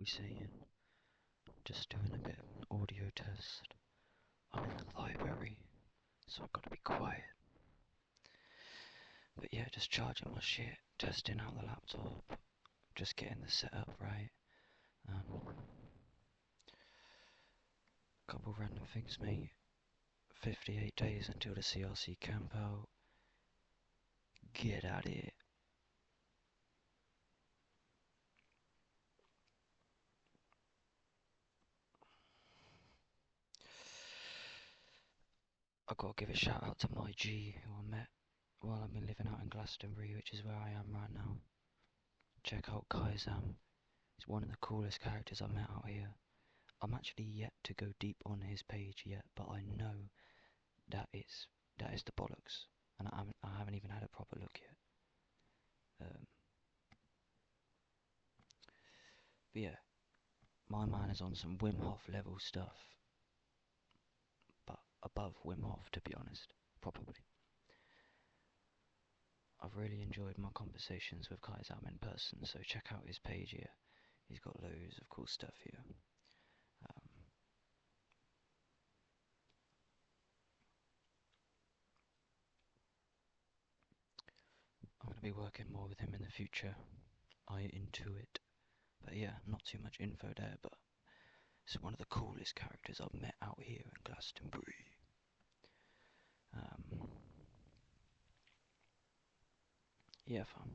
we saying? Just doing a bit of an audio test. I'm in the library, so I've got to be quiet. But yeah, just charging my shit, testing out the laptop, just getting the setup right. Couple random things, mate. 58 days until the CRC camp out. Get at it. I've got to give a shout out to my G, who I met while I've been living out in Glastonbury, which is where I am right now. Check out Kaizam. He's one of the coolest characters I met out here. I'm actually yet to go deep on his page yet, but I know that is the bollocks, and I haven't even had a proper look yet. But yeah, my man is on some Wim Hof level stuff, but above Wim Hof, to be honest, probably. I've really enjoyed my conversations with Kaizam in person, so check out his page here. He's got loads of cool stuff here. I'm going to be working more with him in the future. I intuit. But yeah, not too much info there, but it's one of the coolest characters I've met out here in Glastonbury. Yeah, fam.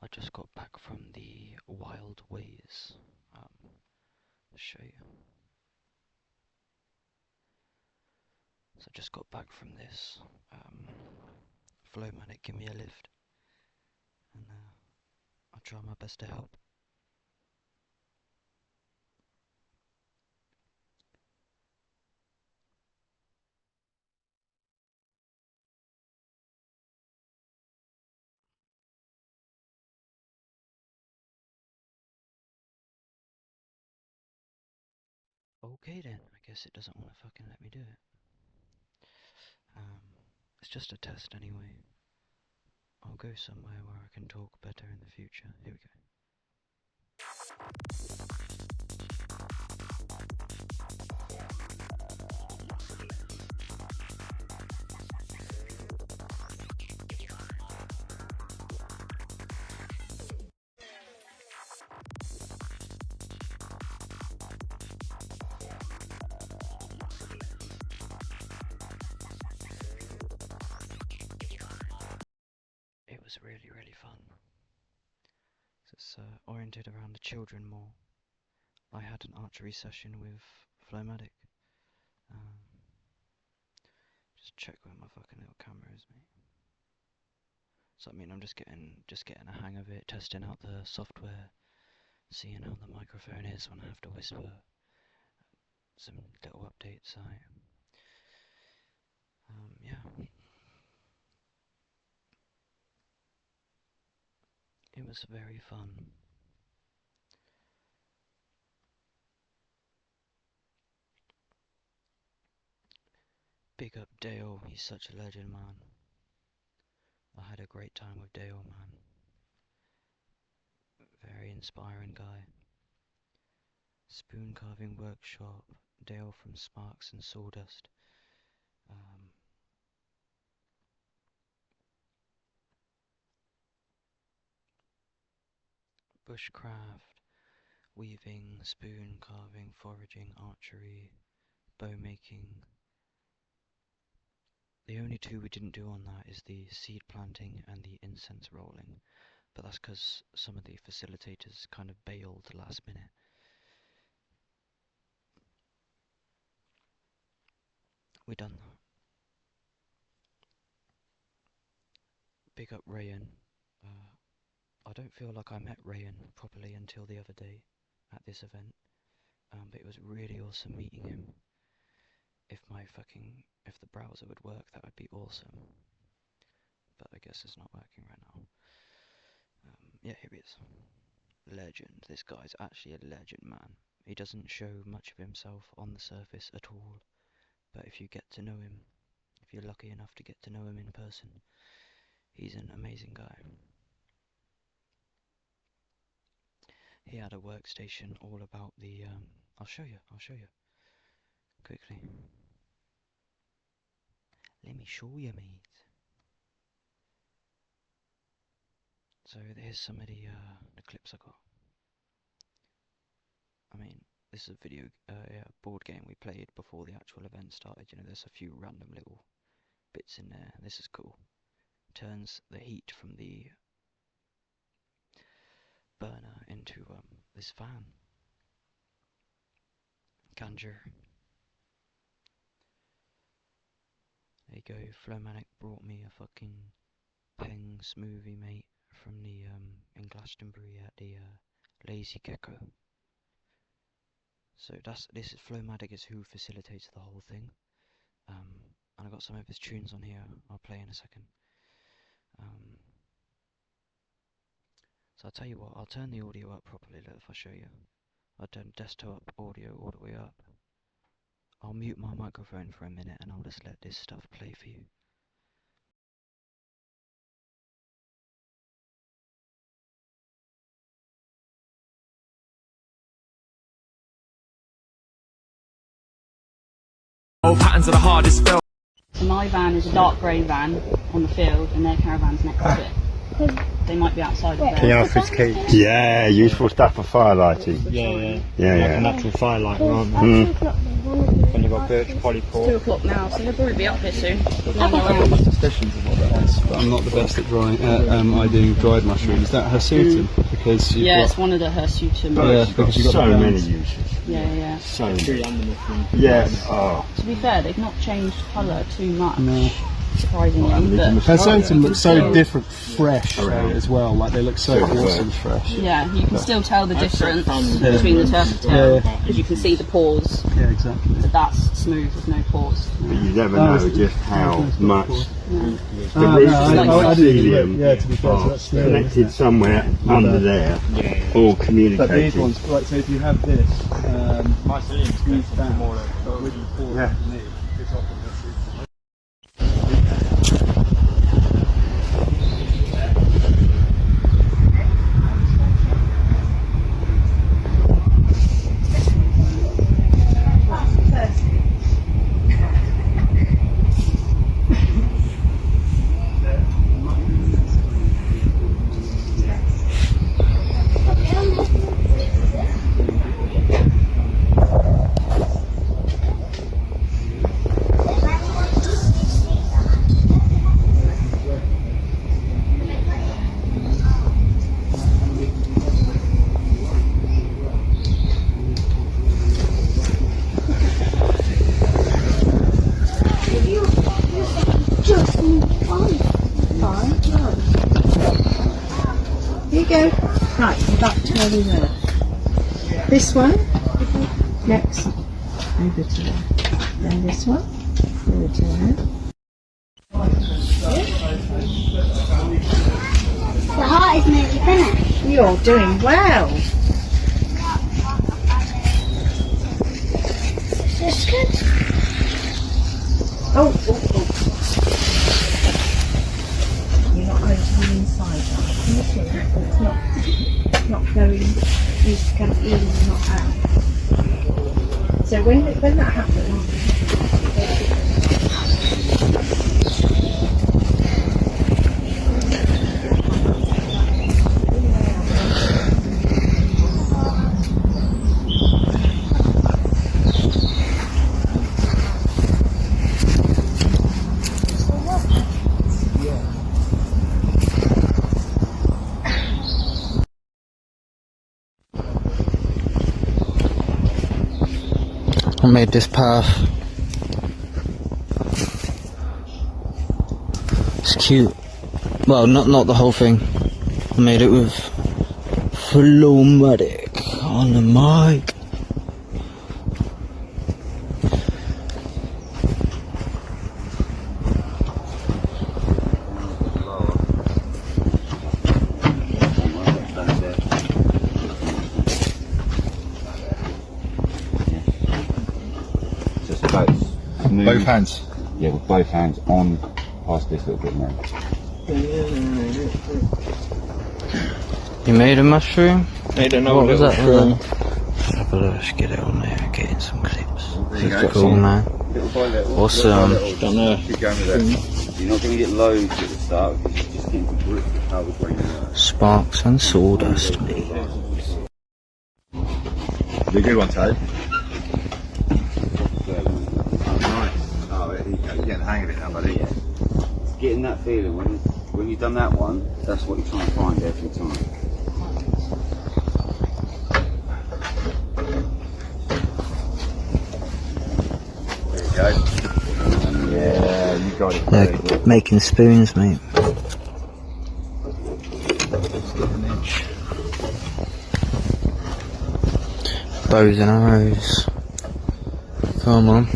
I just got back from the Wild Ways. I'll show you. So I just got back from this. Flowmatic, give me a lift. And I'll try my best to help. Okay then, I guess it doesn't want to fucking let me do it. It's just a test anyway. I'll go somewhere where I can talk better in the future. Here we go. It was really, really fun. So it's oriented around the children more. I had an archery session with Flowmatic. Just check where my fucking little camera is, mate. So I mean, I'm just getting a hang of it, testing out the software, seeing how the microphone is when I have to whisper. Some little updates. Yeah. It was very fun. Big up Dale, he's such a legend, man. I had a great time with Dale, man. Very inspiring guy. Spoon carving workshop, Dale from Sparks and Sawdust. Bushcraft, weaving, spoon carving, foraging, archery, bow making. The only two we didn't do on that is the seed planting and the incense rolling, but that's because some of the facilitators kind of bailed last minute. We done that. Big up Rayan. I don't feel like I met Rayan properly until the other day at this event, but it was really awesome meeting him. If the browser would work, that would be awesome. But I guess it's not working right now. Yeah, here he is. Legend. This guy's actually a legend, man. He doesn't show much of himself on the surface at all, but if you get to know him, if you're lucky enough to get to know him in person, he's an amazing guy. he had a workstation all about the, I'll show you, quickly. Let me show you, mate. So here's some of the clips I got. I mean, this is a video, board game we played before the actual event started. You know, there's a few random little bits in there. This is cool. Turns the heat from the burner into this fan. Ganger. There you go. Flowmatic brought me a fucking peng smoothie, mate, from the in Glastonbury at the Lazy Gecko. So this is Flowmatic is who facilitates the whole thing. And I got some of his tunes on here. I'll play in a second. So I'll tell you what. I'll turn the audio up properly. Look, if I show you, I'll turn desktop audio all the way up. I'll mute my microphone for a minute and I'll just let this stuff play for you. Patterns are the hardest spell. So my van is a dark grey van on the field and their caravan's next to it. They might be outside of there. The Alfred's key. Yeah, useful stuff for firelighting. Yeah. Yeah. A natural firelight, aren't they? When you've got birch, It's polypore. 2 o'clock now, so they'll probably be up here soon. I've got suspicions of what that is, but I'm not the best at IDing dried mushrooms. Is that hirsutum? Because you've got... It's one of the hirsutum. Yeah, because you've got So the many bands. uses. Yeah. So many. Yes. Oh. To be fair, they've not changed colour too much, No. surprisingly. But Hirsutum looks so different, fresh as well. Like they look so awesome fresh. yeah, you can still tell the difference between the turf tail, because you can see the pores. Yeah, exactly. But that's smooth with no pores. But you never know just how much the No, roots I of the didn't mycelium yeah, to be fair, so are that's scary. connected somewhere under there, all But these communicating. ones, like, so if you have this, these down, but with the pores underneath, it's often hirsutum. Here you go. Right, back to where we were. This one, next, over to there. Then this one, over to there. The heart is nearly finished. You're doing well. That's good. Oh. You're not going to be inside, are you? It's not going, it's kind of in and not out. So when that happens, I made this path. It's cute. Well, not the whole thing. I made it with Flowmatic on the mic. Both hands. Yeah, with both hands on past this little bit now. You made a mushroom? Made another What was little that? film. Let's have a look, let's get it on there, get in some clips. There you go. Cool, man. Little by little. Awesome. Don't know. Keep going with it. You're not going to get loads at the start because you just keep the grip of how the brain works. Sparks and sawdust, mate. Be a good one, Toad. Oh, nice. Oh, there you go. You're getting the hang of it now, buddy. Yeah. It's getting that feeling when you've done that one, that's what you're trying to find every time. There you go. Yeah, you got it. Very good. Yeah, making spoons, mate. Bows and arrows. Come on.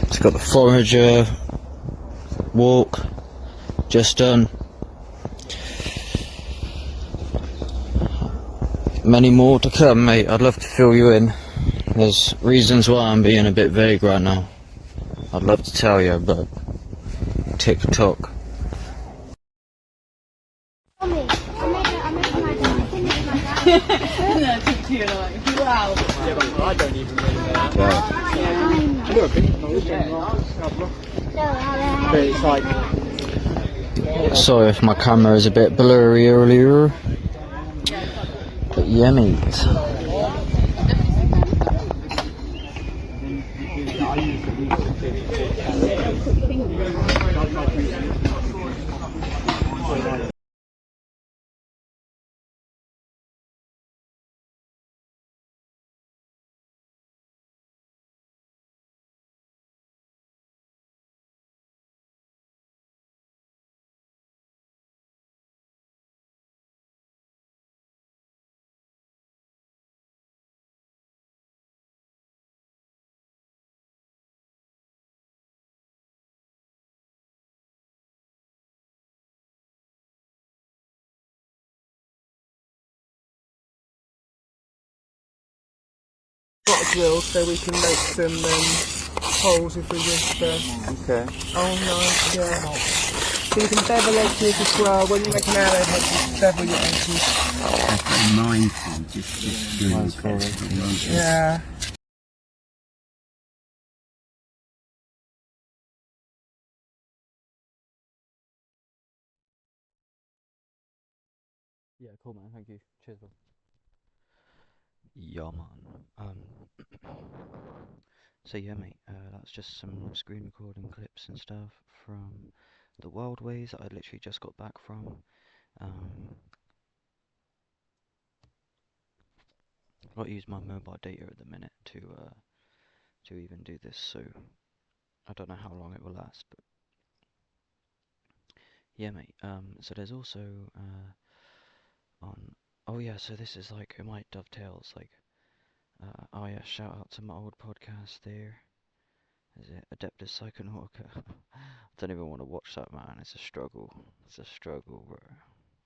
It's got the forager walk just done. Many more to come, mate. I'd love to fill you in. There's reasons why I'm being a bit vague right now. I'd love to tell you, but TikTok. Mommy, I made my No, it took you like, wow. Yeah, but I don't even really know that. I I do a bit of knowledge but it's like, Sorry if my camera is a bit blurry earlier. But yeah, mate. got a drill so we can make some holes if we wish to. Okay. Oh nice, yeah. So you can bevel edges as well. When you make an arrowhead, you bevel your edges. Mindful, just doing the Yeah. Yeah, cool, man. Thank you. Cheers, bro. Yeah, man. So yeah, mate. That's just some screen recording clips and stuff from the Wild Ways that I literally just got back from. I've got to use my mobile data at the minute to even do this, so I don't know how long it will last, but yeah, mate. So there's also on. Oh yeah, so this is like it might dovetails like. Oh yeah, shout out to my old podcast there. Is it Adeptus Psychonautica? I don't even want to watch that, man. It's a struggle. It's a struggle, bro.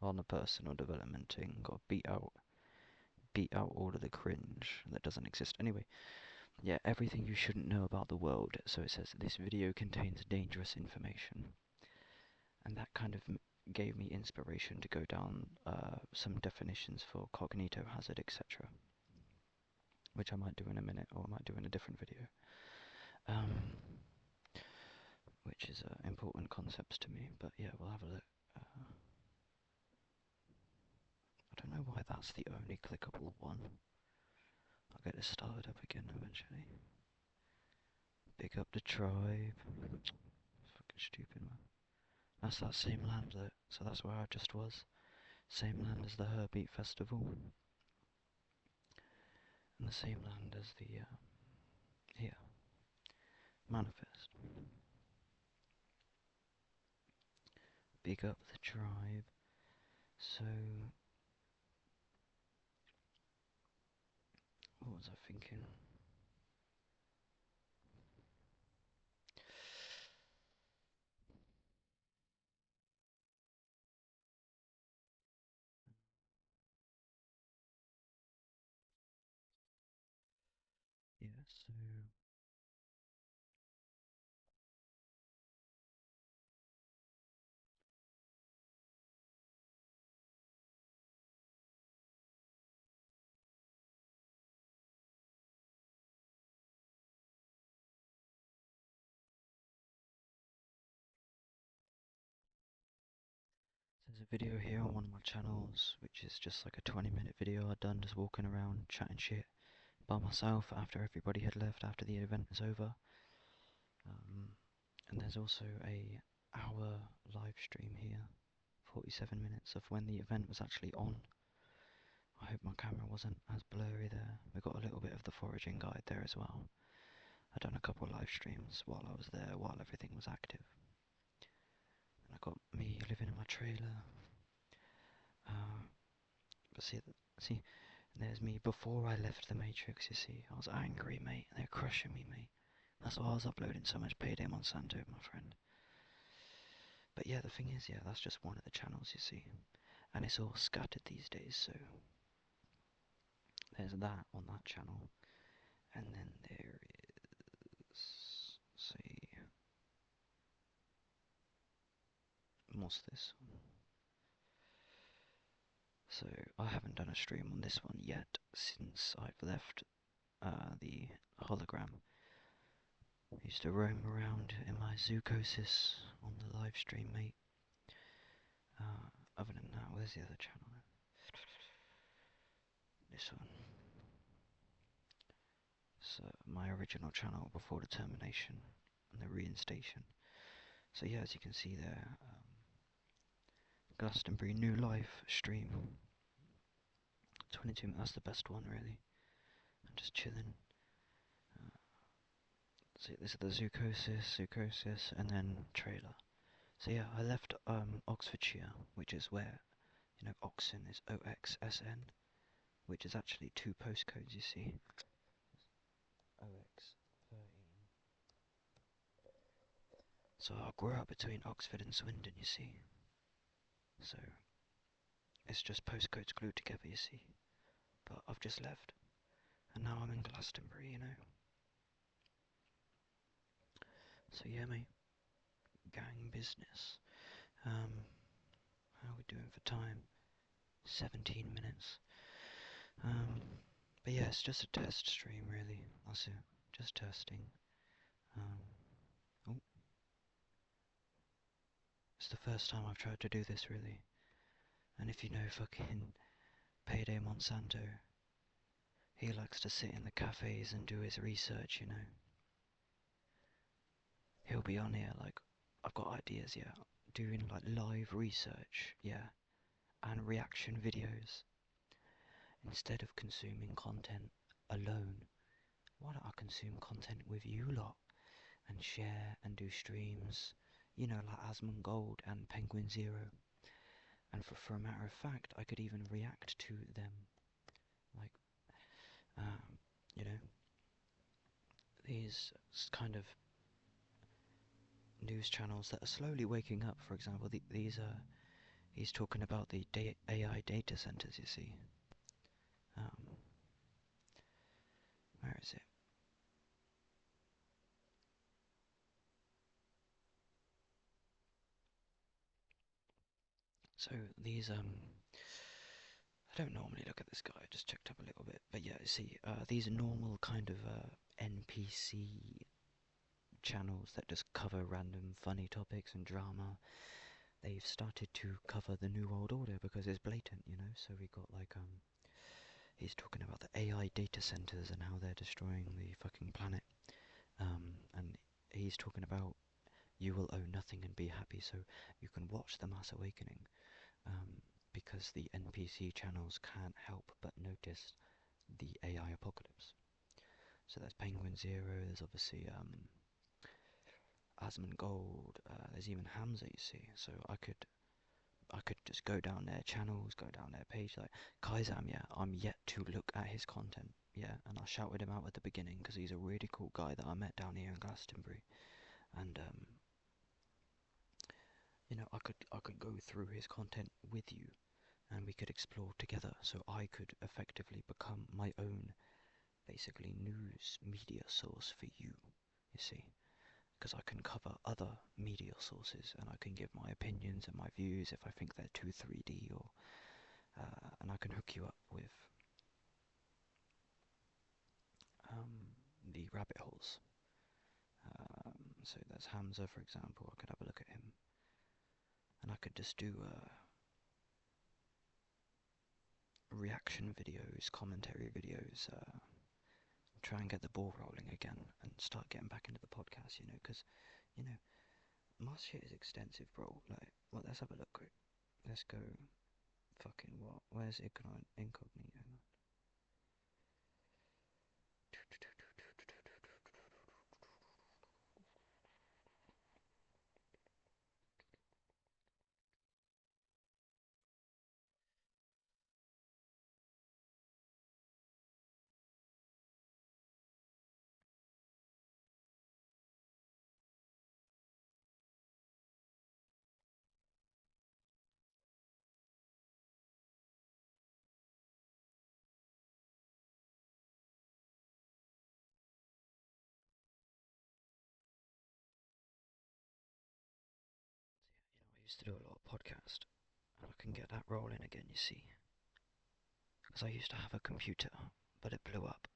On the personal development thing, got to beat out all of the cringe that doesn't exist. Anyway, yeah, everything you shouldn't know about the world. So it says this video contains dangerous information, and that kind of gave me inspiration to go down some definitions for cognito hazard, etc., which I might do in a minute, or I might do in a different video. Which is important concepts to me, but yeah, we'll have a look. I don't know why that's the only clickable one. I'll get this started up again eventually. Big up the tribe. Fucking stupid, man. That's that same land, so that's where I just was. Same land as the Herbeat Festival. And the same land as the, here, Manifest. Big up the tribe. So, what was I thinking? Yeah, so a video here on one of my channels, which is just like a 20-minute video I'd done just walking around chatting shit by myself after everybody had left after the event was over. And there's also a hour live stream here, 47 minutes of when the event was actually on. I hope my camera wasn't as blurry there. We got a little bit of the foraging guide there as well. I'd done a couple of live streams while I was there, while everything was active. And I got me living in my trailer. But see, there's me before I left the Matrix, you see. I was angry, mate. They're crushing me, mate. That's why I was uploading so much Payday Monsanto, my friend. But yeah, the thing is, yeah, that's just one of the channels, you see. And it's all scattered these days, so... There's that on that channel. And then there is... see... what's this one? So, I haven't done a stream on this one yet, since I've left the hologram. I used to roam around in my zoocosis on the live stream, mate. Other than that, where's the other channel? This one. So, my original channel before the termination and the reinstation. So yeah, as you can see there, Glastonbury New Life stream. 22 minutes, that's the best one really. I'm just chilling. So this is the zoocosis, and then trailer. So yeah, I left Oxfordshire, which is where, you know, OXSN is OXSN, which is actually 2 postcodes, you see. OX13. So I grew up between Oxford and Swindon, you see. So it's just postcodes glued together, you see. But I've just left, and now I'm in Glastonbury, you know. So yeah, mate, gang business. How are we doing for time? 17 minutes. But yeah, it's just a test stream, really. That's it. Just testing. Oh. It's the first time I've tried to do this, really. And if you know fucking Payday Monsanto, he likes to sit in the cafes and do his research, you know. He'll be on here like, I've got ideas, yeah. Doing like live research, yeah. And reaction videos. Instead of consuming content alone, why don't I consume content with you lot? And share and do streams, you know, like Asmongold and Penguin Zero. And for a matter of fact, I could even react to them. Like, you know, these kind of news channels that are slowly waking up. For example, these are, he's talking about the AI data centers, you see. Where is it? So these, I don't normally look at this guy, I just checked up a little bit, but yeah, you see, these are normal kind of NPC channels that just cover random funny topics and drama. They've started to cover the New World Order because it's blatant, you know. So we got like he's talking about the AI data centers and how they're destroying the fucking planet, and he's talking about you will owe nothing and be happy. So you can watch the Mass Awakening, because the NPC channels can't help but notice the AI apocalypse. So there's Penguin Zero, there's obviously Asmongold, there's even Hamza, you see. So I could just go down their channels, go down their page, like Kaizam, yeah, I'm yet to look at his content, yeah, and I shouted him out at the beginning because he's a really cool guy that I met down here in Glastonbury, and you know, I could go through his content with you, and we could explore together, so I could effectively become my own, basically, news media source for you, you see. Because I can cover other media sources and I can give my opinions and my views if I think they're too 3D, or and I can hook you up with the rabbit holes. So there's Hamza, for example. I could have a look at him, and I could just do reaction videos, commentary videos, try and get the ball rolling again and start getting back into the podcast, you know, because, you know, my shit is extensive, bro. Like, well, let's have a look quick. Let's go, fucking what? Where's incognito? I used to do a lot of podcast, and I can get that rolling again, you see. Because I used to have a computer, but it blew up,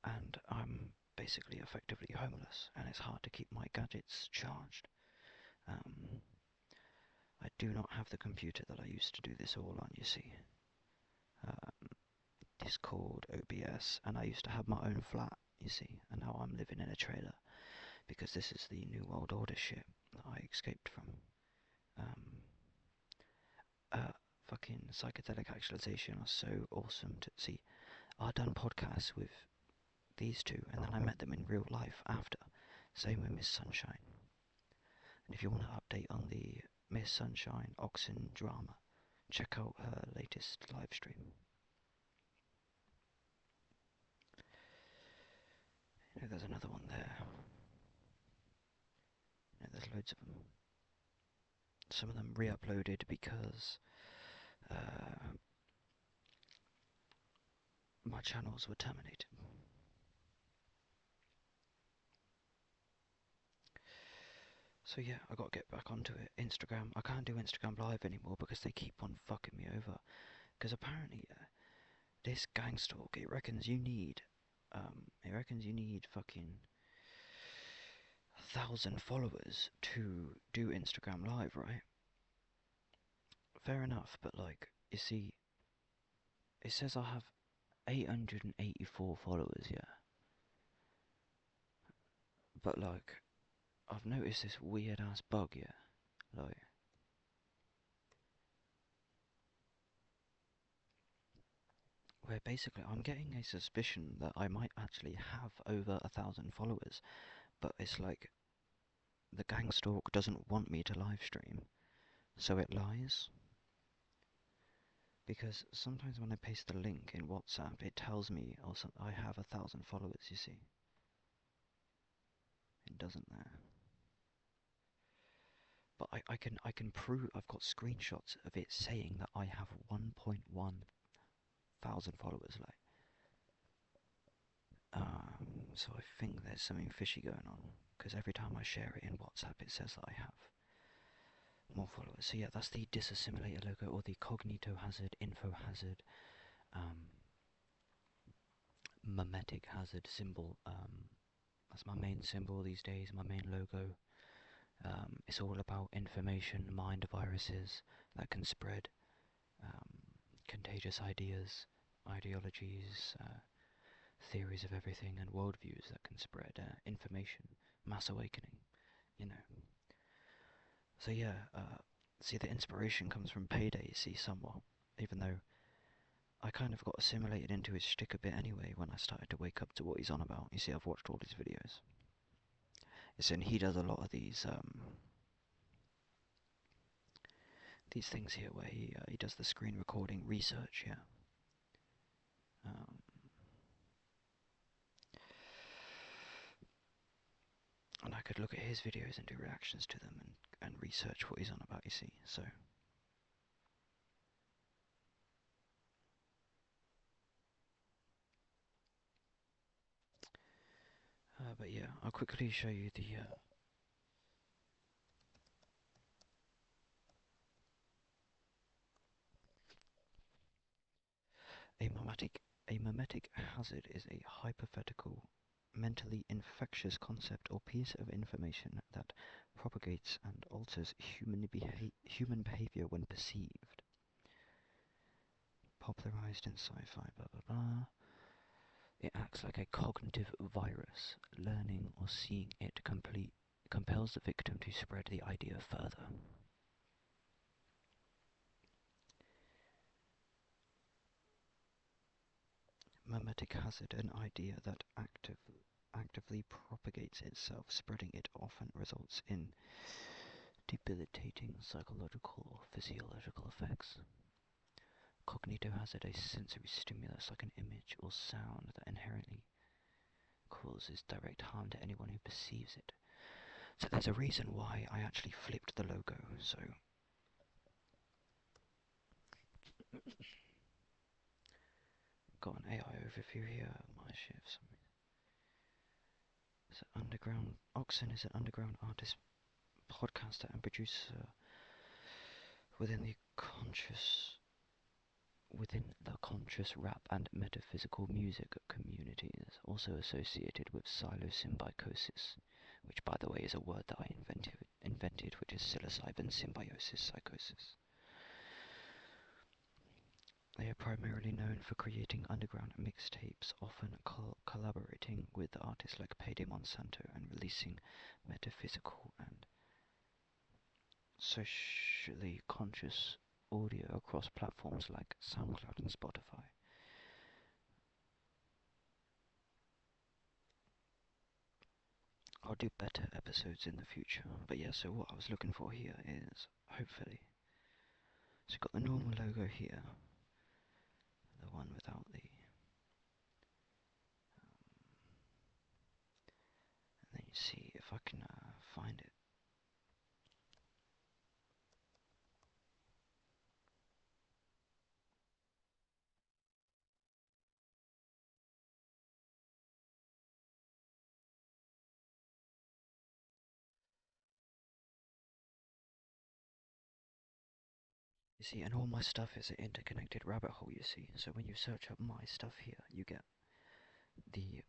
and I'm basically effectively homeless, and it's hard to keep my gadgets charged. I do not have the computer that I used to do this all on, you see. Discord, OBS, and I used to have my own flat, you see, and now I'm living in a trailer, because this is the New World Order shit that I escaped from. Fucking psychedelic actualization are so awesome to see. I done podcasts with these two, and then I met them in real life after. Same with Miss Sunshine. And if you want to update on the Miss Sunshine Oxen drama, check out her latest live stream. You know, there's another one there. You know, there's loads of them. Some of them re-uploaded because my channels were terminated. So yeah, I got to get back onto it. Instagram, I can't do Instagram Live anymore because they keep on fucking me over. Because apparently, this gang stalk, it reckons you need fucking 1,000 followers to do Instagram Live, right? Fair enough, but like, you see, it says I have 884 followers, yeah. But like, I've noticed this weird ass bug, yeah. Like, where basically I'm getting a suspicion that I might actually have over 1,000 followers, but it's like the gang stalk doesn't want me to live stream, so it lies. Because sometimes when I paste the link in WhatsApp, it tells me also I have 1,000 followers, you see. It doesn't there. But I can prove, I've got screenshots of it saying that I have 1.1 thousand followers, like. So I think there's something fishy going on, because every time I share it in WhatsApp, it says that I have more followers. So yeah, that's the disassimilator logo, or the cognito hazard, info hazard, mimetic hazard symbol. That's my main symbol these days, my main logo. It's all about information, mind viruses that can spread, contagious ideas, ideologies, theories of everything, and worldviews that can spread information, mass awakening, you know. So yeah, see, the inspiration comes from Payday, you see, somewhat, even though I kind of got assimilated into his shtick a bit anyway when I started to wake up to what he's on about. You see, I've watched all his videos. So he does a lot of these things here where he does the screen recording research, yeah. And I could look at his videos and do reactions to them and research what he's on about, you see, so. But yeah, I'll quickly show you the a mimetic hazard is a hypothetical, mentally infectious concept or piece of information that propagates and alters human behavior when perceived. popularized in sci-fi, blah blah blah. It acts like a cognitive virus. Learning or seeing it complete compels the victim to spread the idea further. Mimetic hazard, an idea that actively propagates itself. Spreading it often results in debilitating psychological or physiological effects. Cognitive hazard, a sensory stimulus like an image or sound that inherently causes direct harm to anyone who perceives it. So there's a reason why I actually flipped the logo, so got an AI overview here, my shifts. So underground OXSN is an underground artist, podcaster and producer within the conscious rap and metaphysical music communities, also associated with psilocybiosis, which by the way is a word that I invented, which is psilocybin symbiosis psychosis. They are primarily known for creating underground mixtapes, often collaborating with artists like Payday Monsanto and releasing metaphysical and socially conscious audio across platforms like SoundCloud and Spotify. I'll do better episodes in the future, but yeah, so what I was looking for here is, hopefully, so you've got the normal logo here, the one without the, and then you see if I can find it. You see, and all my stuff is an interconnected rabbit hole, you see, so when you search up my stuff here, you get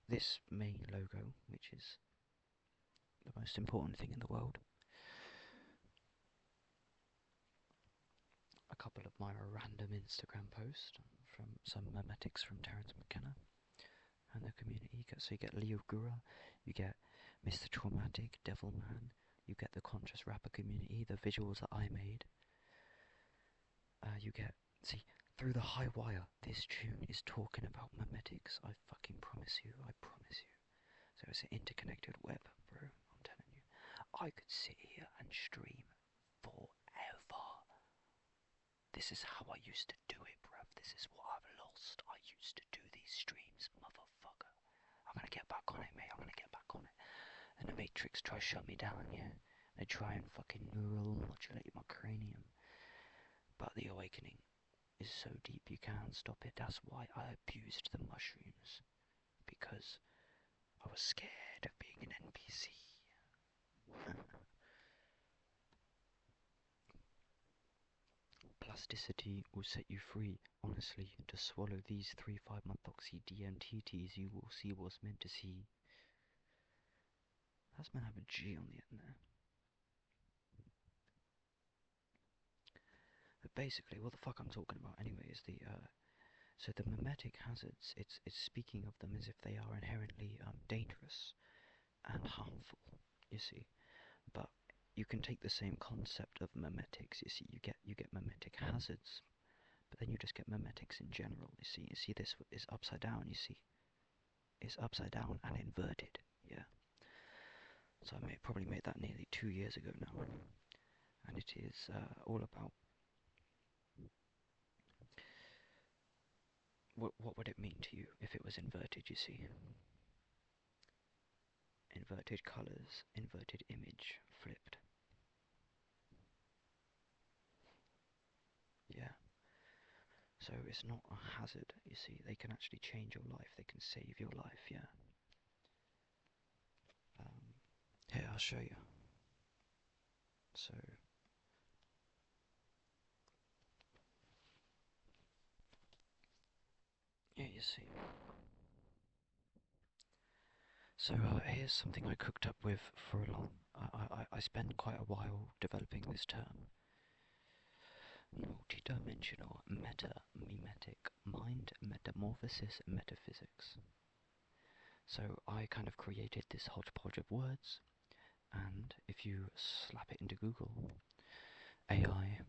this main logo, which is the most important thing in the world. A couple of my random Instagram posts from some memetics from Terence McKenna and the community. So you get Leo Gura, you get Mr. Traumatic, Devilman, you get the conscious rapper community, the visuals that I made. You get, see, through the high wire, this tune is talking about memetics. I fucking promise you, I promise you. So it's an interconnected web, bro, I'm telling you. I could sit here and stream forever. This is how I used to do it, bruv. This is what I've lost. I used to do these streams, motherfucker. I'm gonna get back on it, mate. I'm gonna get back on it. And the Matrix try to shut me down, yeah. They try and fucking neural modulate my cranium. But the awakening is so deep you can't stop it. That's why I abused the mushrooms. Because I was scared of being an NPC. Plasticity will set you free. Honestly, to swallow these 3 5-methoxy DMTTs, you will see what's meant to see. That's meant to have a G on the end there. But basically, what the fuck I'm talking about anyway is the so the mimetic hazards. It's speaking of them as if they are inherently dangerous and harmful. You see, but you can take the same concept of memetics. You see, you get memetic hazards, but then you just get memetics in general. You see this is upside down. You see, it's upside down and inverted. Yeah. So I probably made that nearly 2 years ago now, and it is all about what would it mean to you if it was inverted. You see, inverted colors, inverted image, flipped. Yeah. So it's not a hazard, you see, they can actually change your life, they can save your life, yeah. Here, I'll show you. So, yeah, you see. So here's something I cooked up with for a long, I spent quite a while developing this term. Multidimensional meta-mimetic mind metamorphosis metaphysics. So I kind of created this hodgepodge of words, and if you slap it into Google AI,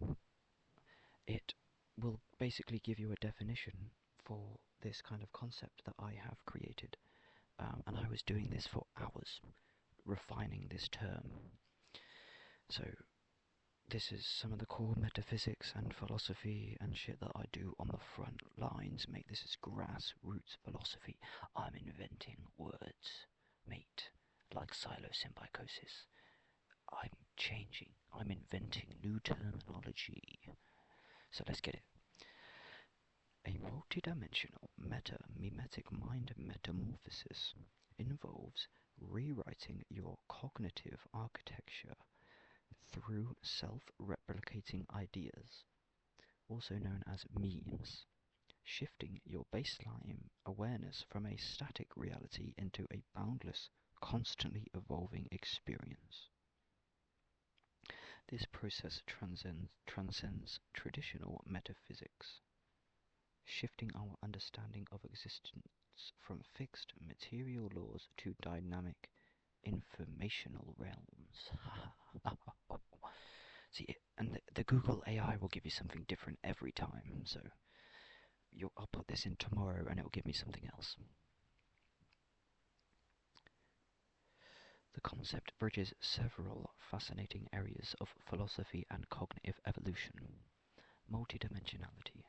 it will basically give you a definition for this kind of concept that I have created. And I was doing this for hours, refining this term. So this is some of the core metaphysics and philosophy and shit that I do on the front lines, mate. This is grassroots philosophy. I'm inventing words, mate, like psilosymbiosis. I'm changing, I'm inventing new terminology. So let's get it. A multidimensional meta-mimetic mind metamorphosis involves rewriting your cognitive architecture through self-replicating ideas, also known as memes, shifting your baseline awareness from a static reality into a boundless, constantly evolving experience. This process transcends traditional metaphysics, shifting our understanding of existence from fixed material laws to dynamic informational realms. See, and the Google AI will give you something different every time, so I'll put this in tomorrow and it will give me something else. The concept bridges several fascinating areas of philosophy and cognitive evolution. Multidimensionality,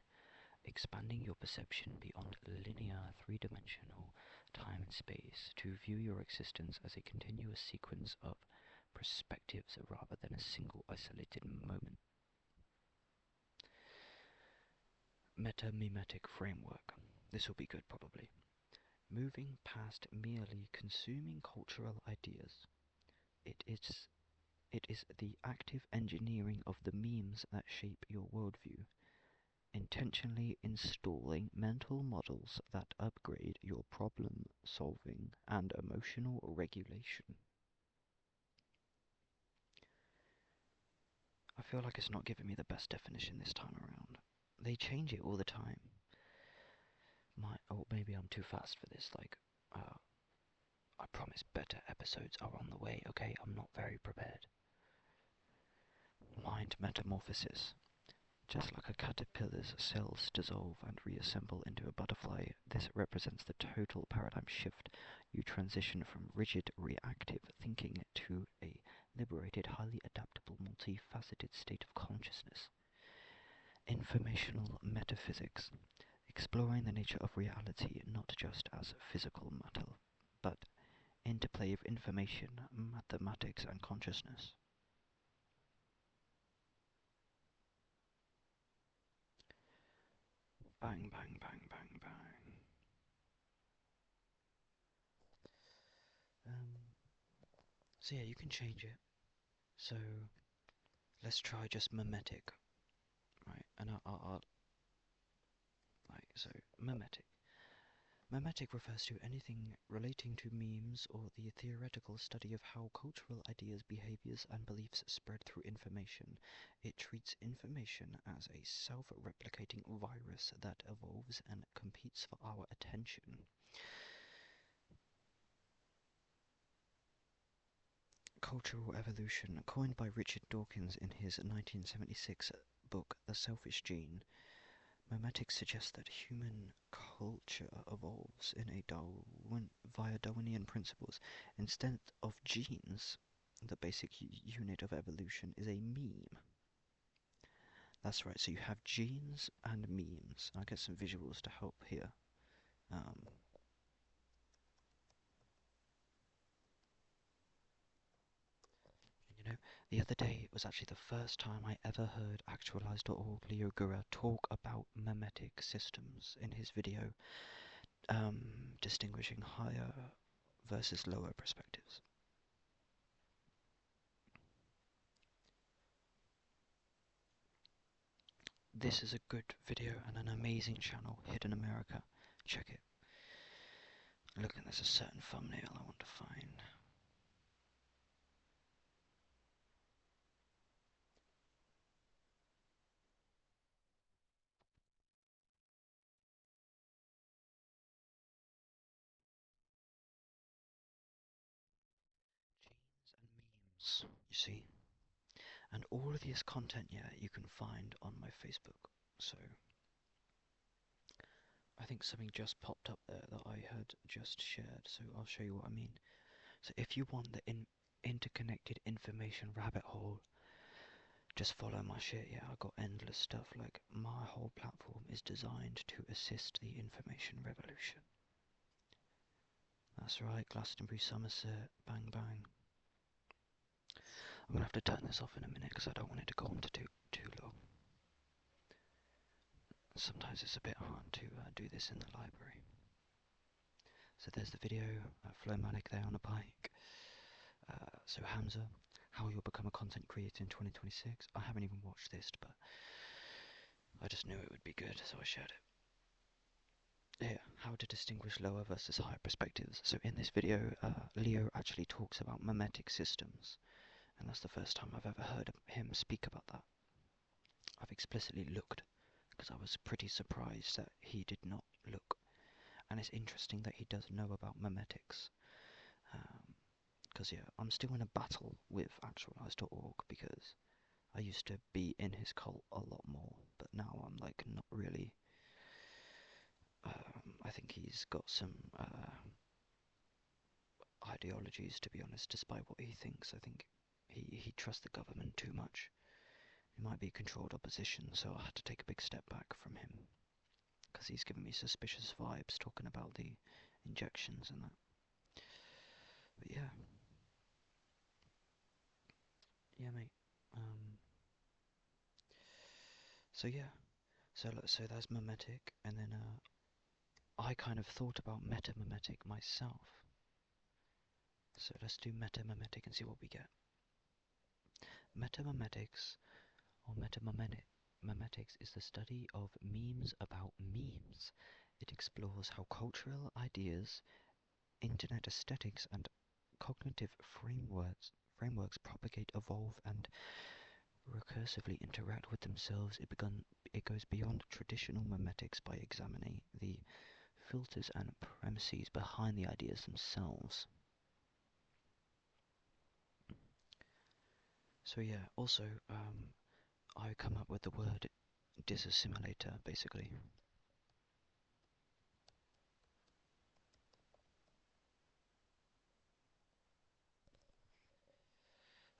expanding your perception beyond linear three-dimensional time and space to view your existence as a continuous sequence of perspectives rather than a single isolated moment. Meta-mimetic framework. This will be good, probably. Moving past merely consuming cultural ideas. It is the active engineering of the memes that shape your worldview, intentionally installing mental models that upgrade your problem solving and emotional regulation. I feel like it's not giving me the best definition this time around. They change it all the time. Or maybe I'm too fast for this, I promise better episodes are on the way, okay? I'm not very prepared. Mind metamorphosis. Just like a caterpillar's cells dissolve and reassemble into a butterfly, this represents the total paradigm shift. You transition from rigid, reactive thinking to a liberated, highly adaptable, multifaceted state of consciousness. Informational metaphysics. Exploring the nature of reality not just as physical matter, but interplay of information, mathematics, and consciousness. Bang, bang, bang, bang, bang. So yeah, you can change it. So let's try just mimetic, right? And I'll so mimetic. Mimetic refers to anything relating to memes or the theoretical study of how cultural ideas, behaviors, and beliefs spread through information. It treats information as a self-replicating virus that evolves and competes for our attention. Cultural evolution, coined by Richard Dawkins in his 1976 book The Selfish Gene, mimetic suggests that human culture evolves via Darwinian principles. Instead of genes, the basic unit of evolution is a meme. That's right, so you have genes and memes. I'll get some visuals to help here. The other day was actually the first time I ever heard actualize.org Leo Gura talk about mimetic systems in his video, distinguishing higher versus lower perspectives. This is a good video and an amazing channel, Hidden America. Check it. Look, and there's a certain thumbnail I want to find. see. And all of this content, yeah, you can find on my Facebook. So I think something just popped up there that I had just shared, so I'll show you what I mean. So if you want the interconnected information rabbit hole, just follow my shit. Yeah, I got endless stuff. Like, my whole platform is designed to assist the information revolution. That's right, Glastonbury, Somerset, bang bang. I'm gonna have to turn this off in a minute because I don't want it to go on to too long. Sometimes it's a bit hard to do this in the library. So there's the video, Flowmatic there on a bike. So Hamza, how you'll become a content creator in 2026. I haven't even watched this, but I just knew it would be good, so I shared it. Here, how to distinguish lower versus higher perspectives. So in this video, Leo actually talks about mimetic systems, and that's the first time I've ever heard him speak about that. I've explicitly looked, because I was pretty surprised that he did not look. And it's interesting that he does know about mimetics. Because yeah, I'm still in a battle with actualize.org because I used to be in his cult a lot more, but now I'm like not really. I think he's got some ideologies, to be honest, despite what he thinks. I think he trusts the government too much. He might be controlled opposition, so I had to take a big step back from him because he's giving me suspicious vibes talking about the injections and that. But yeah. Yeah, mate. So yeah, so that's mimetic, and then I kind of thought about metamimetic myself. So let's do metamimetic and see what we get. Metamimetics, or metamimetics, is the study of memes about memes. It explores how cultural ideas, internet aesthetics, and cognitive frameworks propagate, evolve, and recursively interact with themselves. It goes beyond traditional memetics by examining the filters and premises behind the ideas themselves. So yeah, also I come up with the word disassimilator, basically.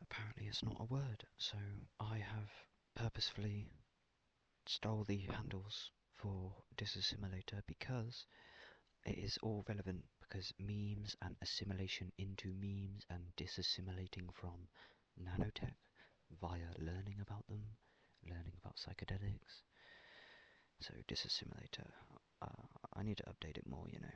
Apparently it's not a word, so I have purposefully stole the handles for disassimilator because it is all relevant, because memes and assimilation into memes and disassimilating from nanotech via learning about them, learning about psychedelics. So disassimilator, I need to update it more, you know.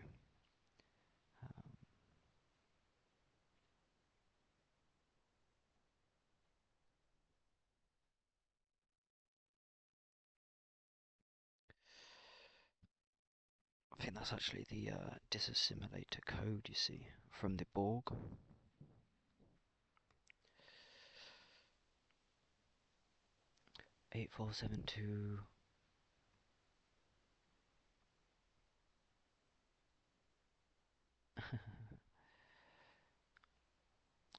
I think that's actually the disassimilator code, you see, from the Borg. (8472)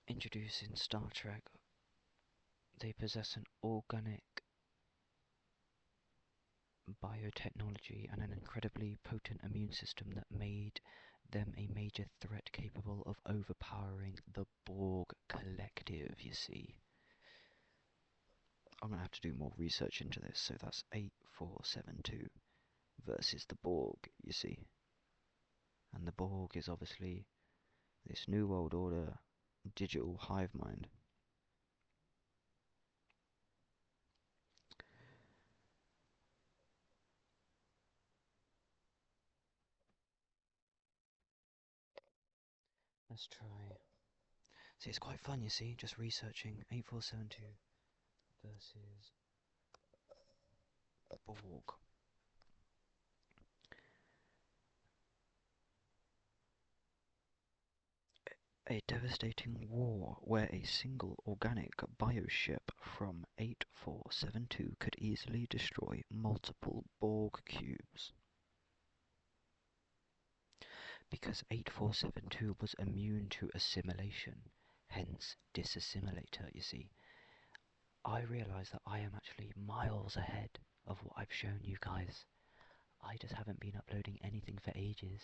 introduced in Star Trek. They possess an organic biotechnology and an incredibly potent immune system that made them a major threat capable of overpowering the Borg collective, you see. I'm going to have to do more research into this, so that's 8472 versus the Borg, you see. And the Borg is obviously this New World Order digital hive mind. Let's try. See, it's quite fun, you see, just researching 8472 versus Borg. A devastating war where a single organic bioship from 8472 could easily destroy multiple Borg cubes. Because 8472 was immune to assimilation, hence disassimilator, you see. I realise that I am actually miles ahead of what I've shown you guys. I just haven't been uploading anything for ages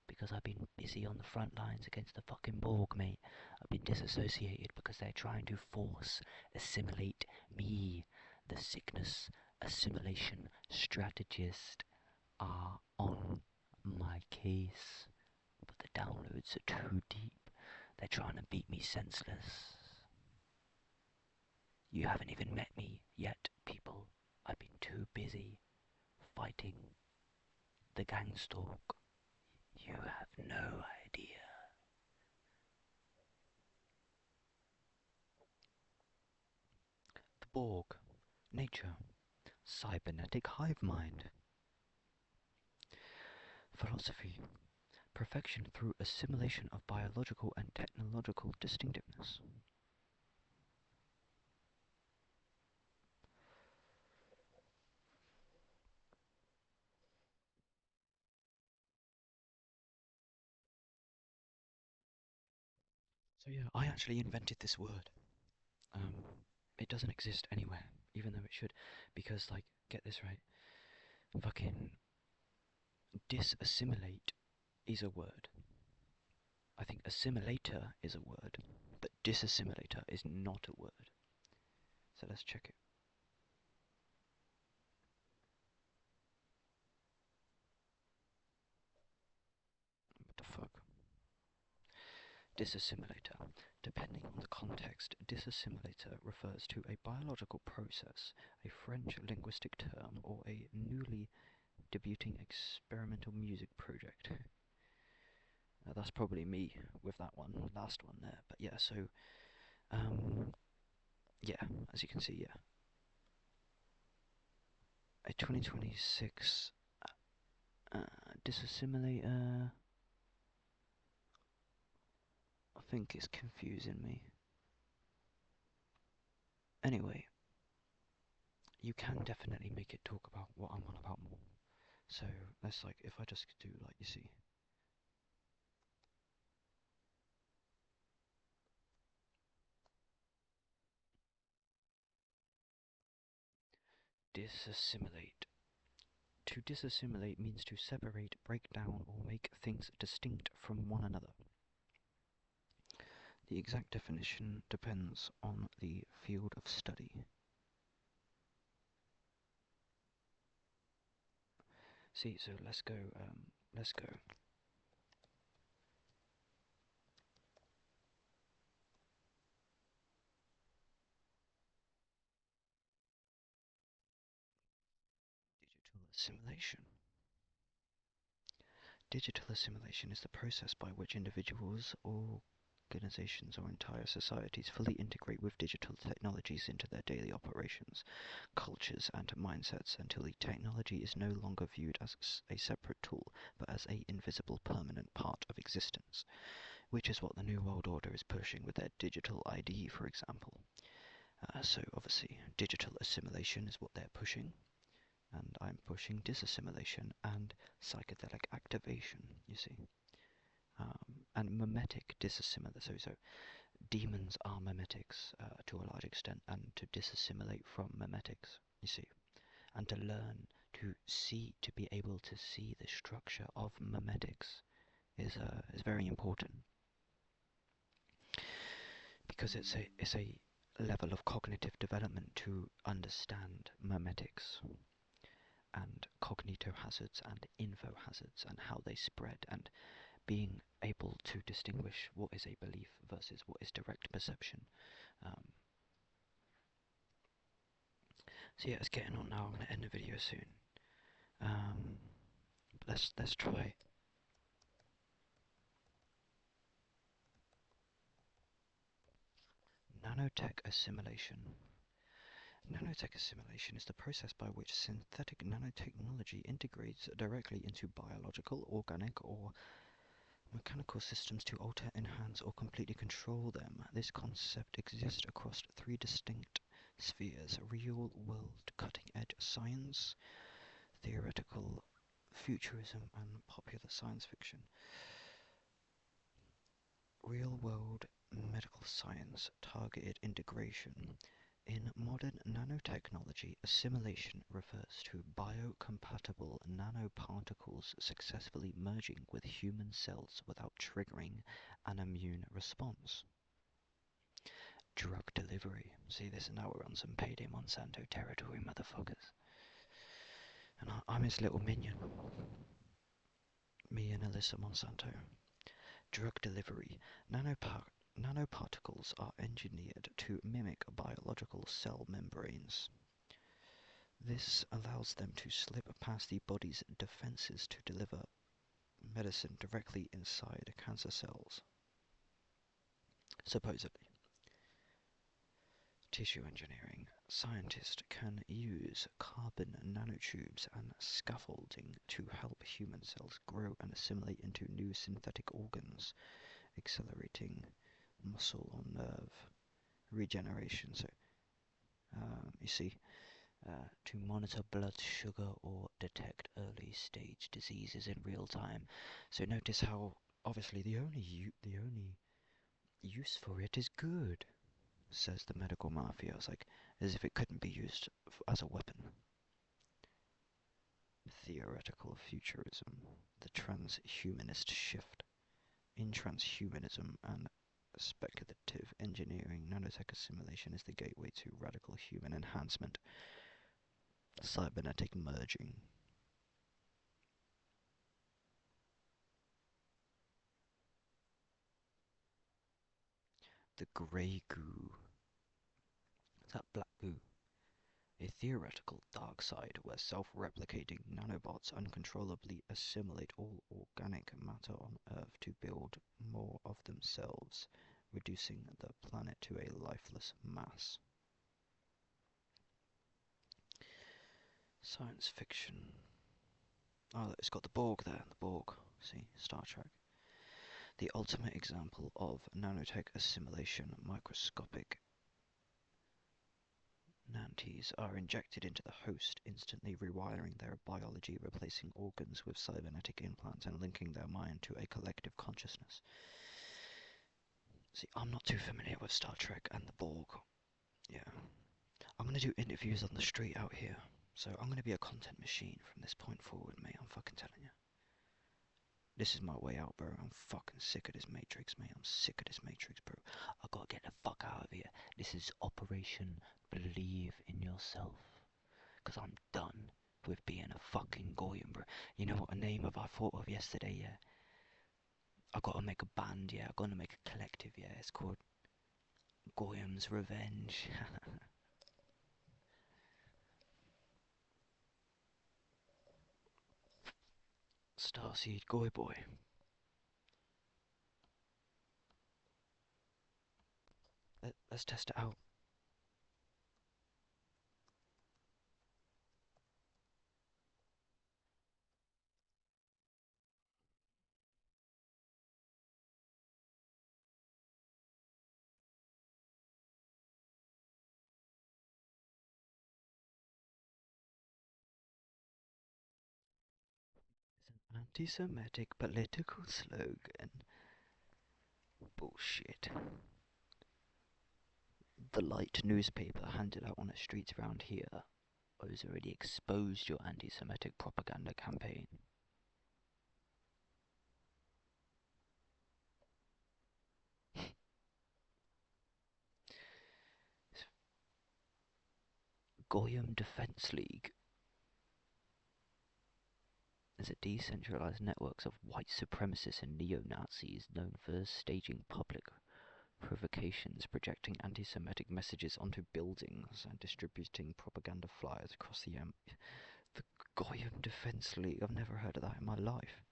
because I've been busy on the front lines against the fucking Borg, mate. I've been disassociated because they're trying to force assimilate me. The sickness assimilation strategist are on my case, but the downloads are too deep. They're trying to beat me senseless. You haven't even met me yet, people. I've been too busy fighting the gangstalk. You have no idea. The Borg, nature, cybernetic hive mind. Philosophy, perfection through assimilation of biological and technological distinctiveness. So yeah, I actually invented this word. It doesn't exist anywhere, even though it should, because, like, get this right, fucking disassimilate is a word. I think assimilator is a word, but disassimilator is not a word. So let's check it. What the fuck? Disassimilator. Depending on the context, disassimilator refers to a biological process, a French linguistic term, or a newly debuting experimental music project. That's probably me with that one, last one there. But yeah, so, yeah, as you can see, yeah. A 2026 disassimilator, I think it's confusing me. Anyway, you can definitely make it talk about what I'm on about more. So let's, like, if I just do, like, you see, disassimilate. To disassimilate means to separate, break down, or make things distinct from one another. The exact definition depends on the field of study. See, so let's go. Digital assimilation. Digital assimilation is the process by which individuals, organizations, or entire societies fully integrate with digital technologies into their daily operations, cultures, and mindsets until the technology is no longer viewed as a separate tool, but as an invisible permanent part of existence, which is what the New World Order is pushing with their digital ID, for example. So obviously, digital assimilation is what they're pushing, and I'm pushing disassimilation and psychedelic activation, you see. And mimetic disassimilation. So demons are mimetics to a large extent, and to disassimilate from mimetics, you see. And to learn to see, to be able to see the structure of mimetics is very important. Because it's a level of cognitive development to understand mimetics and cognito hazards and info hazards and how they spread, and being able to distinguish what is a belief versus what is direct perception. So yeah, it's getting on now. I'm going to end the video soon. Let's try. Nanotech assimilation. Nanotech assimilation is the process by which synthetic nanotechnology integrates directly into biological, organic, or mechanical systems to alter, enhance, or completely control them. This concept exists across three distinct spheres: real-world cutting-edge science, theoretical futurism, and popular science fiction. real-world medical science targeted integration. In modern nanotechnology, assimilation refers to biocompatible nanoparticles successfully merging with human cells without triggering an immune response. Drug delivery. See, this is now we're on some payday Monsanto territory, motherfuckers. And I'm his little minion. Me and Alyssa Monsanto. Drug delivery. Nanoparticles are engineered to mimic biological cell membranes. This allows them to slip past the body's defenses to deliver medicine directly inside cancer cells. Supposedly. Tissue engineering. Scientists can use carbon nanotubes and scaffolding to help human cells grow and assimilate into new synthetic organs, accelerating muscle or nerve regeneration. So, you see, to monitor blood sugar or detect early stage diseases in real time. So notice how obviously the only use for it is good, says the medical mafia. It's like as if it couldn't be used as a weapon. Theoretical futurism, the transhumanist shift. In transhumanism and speculative engineering, nanotech assimilation is the gateway to radical human enhancement, cybernetic merging. The grey goo. That black goo. A theoretical dark side where self-replicating nanobots uncontrollably assimilate all organic matter on Earth to build more of themselves, reducing the planet to a lifeless mass. Science fiction. Oh, it's got the Borg there, the Borg. See, Star Trek. The ultimate example of nanotech assimilation, microscopic nantes are injected into the host, instantly rewiring their biology, replacing organs with cybernetic implants and linking their mind to a collective consciousness. See, I'm not too familiar with Star Trek and the Borg. Yeah. I'm going to do interviews on the street out here, so I'm going to be a content machine from this point forward, mate. I'm fucking telling you. This is my way out, bro. I'm fucking sick of this Matrix, mate. I'm sick of this Matrix, bro. I gotta get the fuck out of here. This is Operation Believe in Yourself. Because I'm done with being a fucking Goyim, bro. You know what a name I thought of yesterday, yeah? I gotta make a band, yeah? I gotta make a collective, yeah? It's called Goyim's Revenge. Starseed Goy Boy. Let's test it out. It's an anti-Semitic political slogan. Bullshit. The Light newspaper handed out on the streets around here has already exposed your anti-Semitic propaganda campaign. Goyim Defense League is a decentralized network of white supremacists and neo-Nazis known for staging public provocations, projecting anti-Semitic messages onto buildings, and distributing propaganda flyers across the Goyim Defense League. I've never heard of that in my life.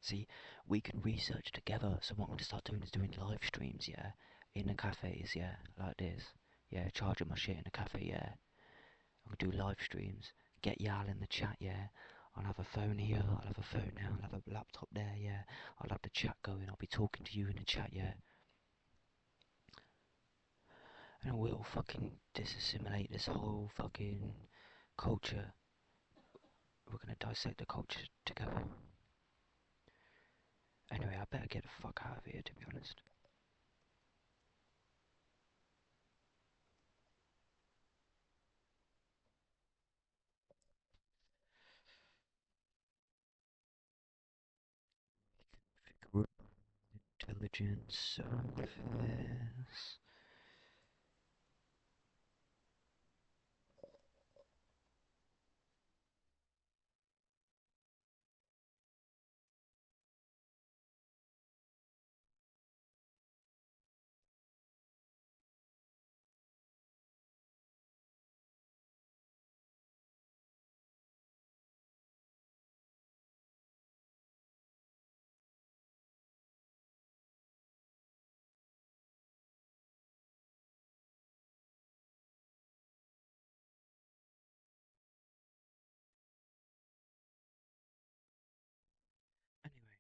See, we can research together, so what I'm going to start doing is doing live streams, yeah? In the cafes, yeah? Like this. Yeah, charging my shit in the cafe, yeah? I'm going to do live streams. Get y'all in the chat, yeah? I'll have a phone here, I'll have a phone now, I'll have a laptop there, yeah? I'll have the chat going, I'll be talking to you in the chat, yeah? And we'll fucking disassimilate this whole fucking culture. We're gonna dissect the culture together. Anyway, I better get the fuck out of here, to be honest. intelligent surface. Anyway,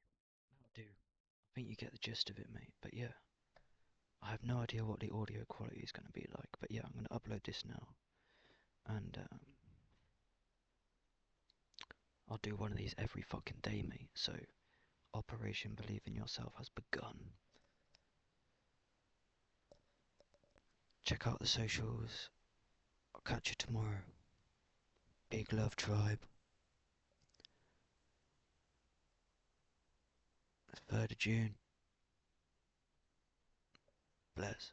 that'll do. I think you get the gist of it, mate. But yeah, I have no idea what the audio quality is going to be like. But yeah, I'm going to upload this now. And I'll do one of these every fucking day, mate. So, Operation Believe in Yourself has begun. Check out the socials. I'll catch you tomorrow. Big love, tribe. 3rd of June. Bless.